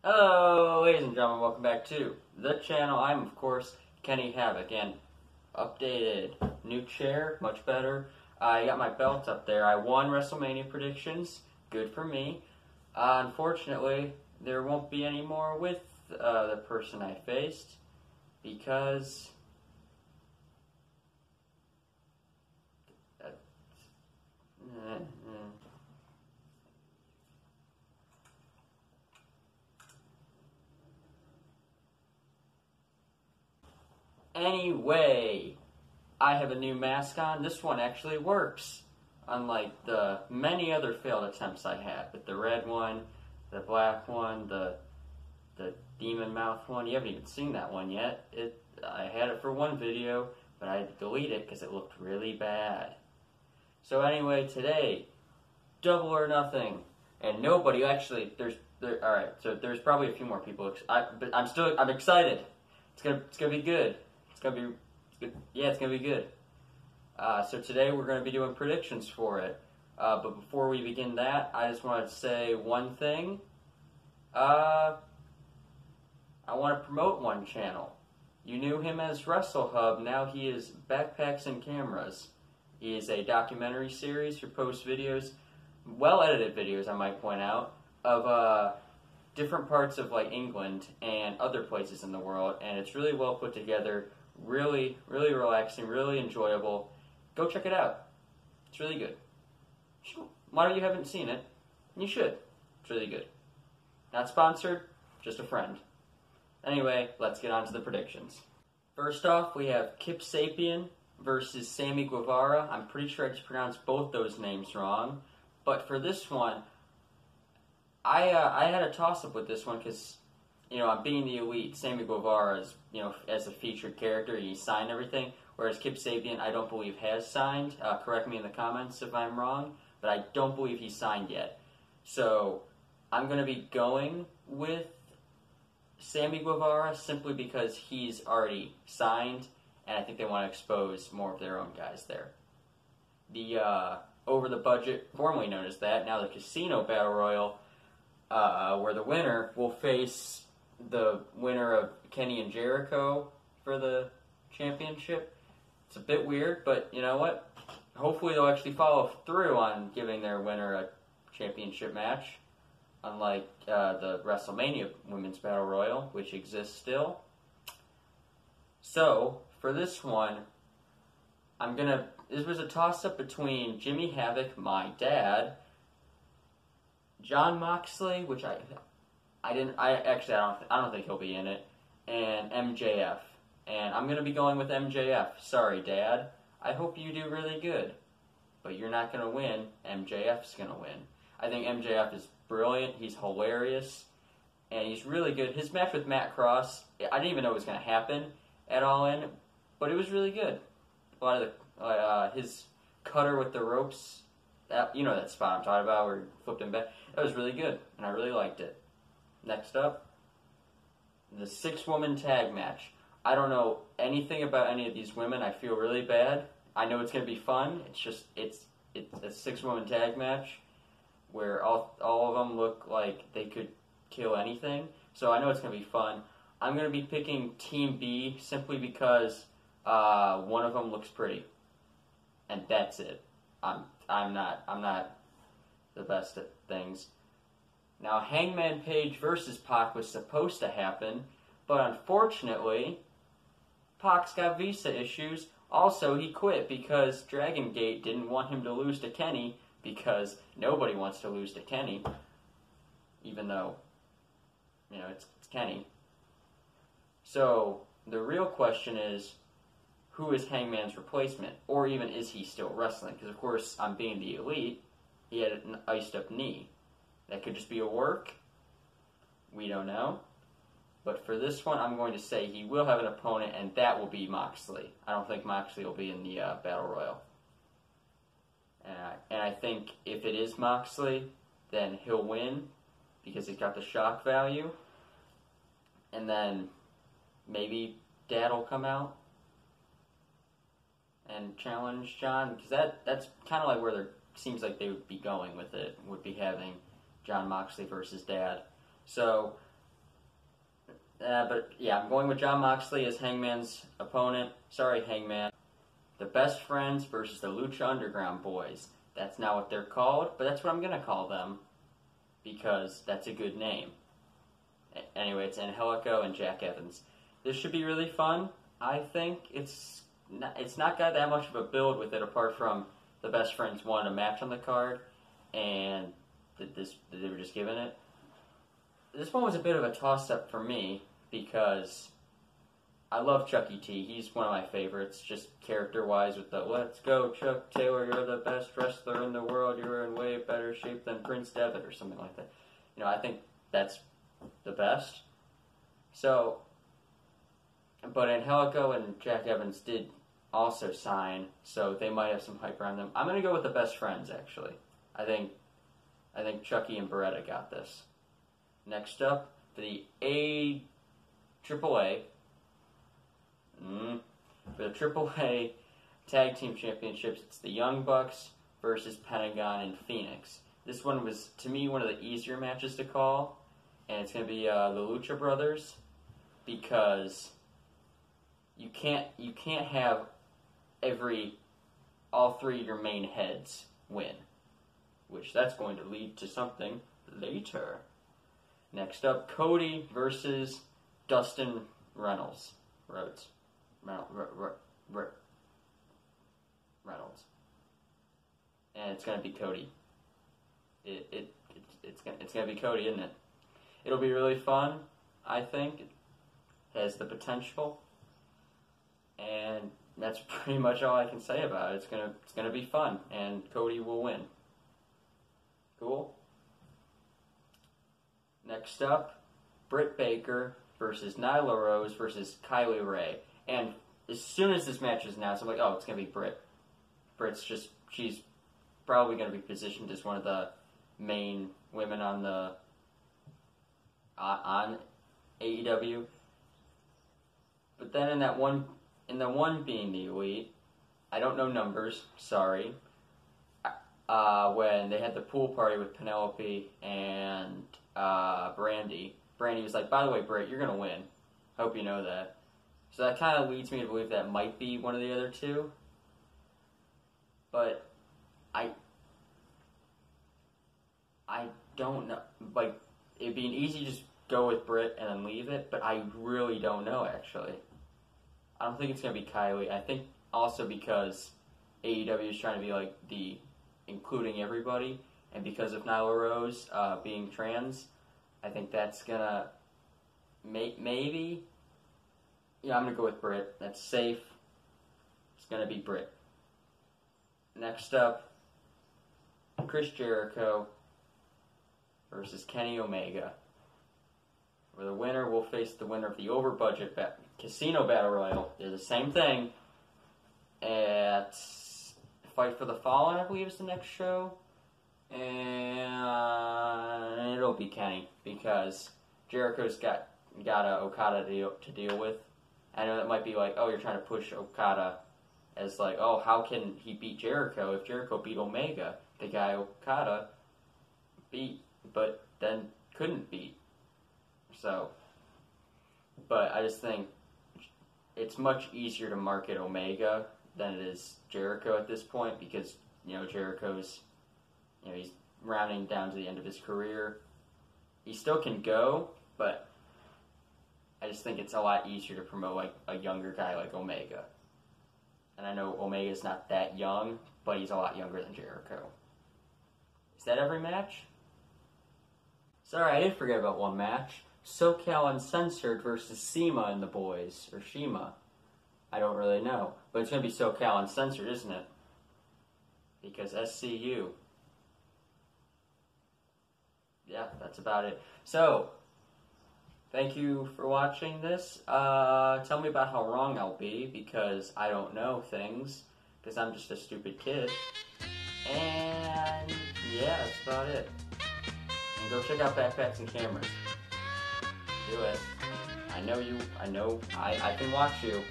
Hello, ladies and gentlemen, welcome back to the channel. I'm, of course, Kenny Havoc, and updated, new chair, much better. I got my belt up there. I won WrestleMania predictions, good for me. Unfortunately, there won't be any more with the person I faced, because... Anyway, I have a new mask on. This one actually works, unlike the many other failed attempts I had with the red one, the black one, the demon mouth one. You haven't even seen that one yet. I had it for one video, but I had to delete it because it looked really bad. So anyway, today, double or nothing, and nobody actually. All right. So there's probably a few more people. But I'm excited. It's gonna be good. It's gonna be good. So today we're gonna be doing predictions for it. But before we begin that, I just wanted to say one thing. I want to promote one channel. You knew him as WrestleHub. Now he is Backpacks and Cameras. He is a documentary series for post videos, well-edited videos, I might point out, of different parts of like England and other places in the world, and it's really well put together, really relaxing, really enjoyable. Go check it out. It's really good. Why don't you haven't seen it? You should. It's really good. Not sponsored, just a friend. Anyway, let's get on to the predictions. First off, we have Kip Sapien versus Sammy Guevara. I'm pretty sure I just pronounced both those names wrong, but for this one, I had a toss-up with this one because, I'm being the elite. Sammy Guevara is, as a featured character, he signed everything, whereas Kip Sapien, I don't believe has signed. Correct me in the comments if I'm wrong, but I don't believe he's signed yet. So I'm going to be going with Sammy Guevara simply because he's already signed, and I think they want to expose more of their own guys there. The Over the Budget, formerly known as that, now the Casino Battle Royal, where the winner will face the winner of Kenny and Jericho for the championship. It's a bit weird, but you know what? Hopefully they'll actually follow through on giving their winner a championship match, unlike the WrestleMania Women's Battle Royal, which exists still. So, for this one, this was a toss-up between Jimmy Havoc, my dad, Jon Moxley, which I don't think he'll be in it, and MJF. And I'm gonna be going with MJF. Sorry, Dad. I hope you do really good, but you're not gonna win. MJF's gonna win. I think MJF is brilliant. He's hilarious, and he's really good. His match with Matt Cross, I didn't even know it was gonna happen at All In, but it was really good. A lot of his cutter with the ropes. That spot I'm talking about where he flipped him back. That was really good, and I really liked it. Next up, the 6-woman tag match. I don't know anything about any of these women. I feel really bad. I know it's going to be fun. It's a 6-woman tag match where all of them look like they could kill anything. So I know it's going to be fun. I'm going to be picking Team B simply because one of them looks pretty, and that's it. I'm not the best at things. Now, Hangman Page versus Pac was supposed to happen, but unfortunately, Pac's got visa issues. Also, he quit because Dragon Gate didn't want him to lose to Kenny, because nobody wants to lose to Kenny, even though, it's Kenny. So, the real question is, who is Hangman's replacement? Or even, is he still wrestling? Because, of course, on Being the Elite, he had an iced-up knee. That could just be a work. We don't know. But for this one, I'm going to say he will have an opponent, and that will be Moxley. I don't think Moxley will be in the Battle Royal. And I think if it is Moxley, then he'll win, because he's got the shock value. And then maybe Dad will come out and challenge John, because that's kind of like where seems like they would be going with it, would be having Jon Moxley versus Dad. So But yeah, I'm going with Jon Moxley as Hangman's opponent. Sorry, Hangman. The Best Friends versus the Lucha Underground Boys. That's not what they're called, but that's what I'm going to call them because that's a good name. Anyway, it's Angelico and Jack Evans. This should be really fun. I think it's not got that much of a build with it apart from the Best Friends won a match on the card and they were just given it. This one was a bit of a toss-up for me because I love Chucky T. He's one of my favorites, just character-wise with the "Let's go, Chuck Taylor, you're the best wrestler in the world, you're in way better shape than Prince Devitt," or something like that. I think that's the best. So, but Angelico and Jack Evans did also sign, so they might have some hype around them. I'm going to go with the Best Friends, actually. I think Chucky and Beretta got this. Next up, for the AAA, for the AAA Tag Team Championships, it's the Young Bucks versus Pentagon and Phoenix. This one was, to me, one of the easier matches to call, and it's going to be the Lucha Brothers, because you can't have all three of your main heads win, which that's going to lead to something later. Next up, Cody versus Dustin Reynolds. Reynolds. And it's gonna be Cody. It's gonna be Cody, isn't it? It'll be really fun, I think. It has the potential. And that's pretty much all I can say about it. It's gonna be fun, and Cody will win. Cool? Next up, Britt Baker versus Nyla Rose versus Kylie Ray. And as soon as this match is announced, I'm like, oh, it's going to be Britt. She's probably going to be positioned as one of the main women on AEW. But then in the one being the Elite, I don't know numbers, sorry. When they had the pool party with Penelope and Brandy was like, by the way, Britt, you're going to win. Hope you know that. So that kind of leads me to believe that might be one of the other two. But I don't know. Like, it'd be an easy just go with Britt and then leave it, but I really don't know, actually. I don't think it's going to be Kylie. I think also because AEW is trying to be like the including everybody, and because of Nyla Rose being trans, I think that's gonna maybe. Yeah, I'm gonna go with Britt. That's safe. It's gonna be Britt. Next up, Chris Jericho versus Kenny Omega. Where the winner will face the winner of the over-budget Casino Battle Royal. They're the same thing. At Fight for the Fallen, I believe, is the next show. And it'll be Kenny, because Jericho's got a Okada to deal with. I know that might be like, oh, you're trying to push Okada as like, oh, how can he beat Jericho if Jericho beat Omega, the guy Okada beat, but then couldn't beat. So, but I just think it's much easier to market Omega than it is Jericho at this point, because, Jericho's, he's rounding down to the end of his career. He still can go, but I just think it's a lot easier to promote like a younger guy like Omega. And I know Omega's not that young, but he's a lot younger than Jericho. Is that every match? Sorry, I did forget about one match. SoCal Uncensored versus SEMA and the boys, or Shima. I don't really know. But it's going to be SoCal Uncensored, isn't it? Because SCU. Yeah, that's about it. So, thank you for watching this. Tell me about how wrong I'll be, because I don't know things, because I'm just a stupid kid. And yeah, that's about it. And go check out Backpacks and Cameras. Do it. I know I can watch you.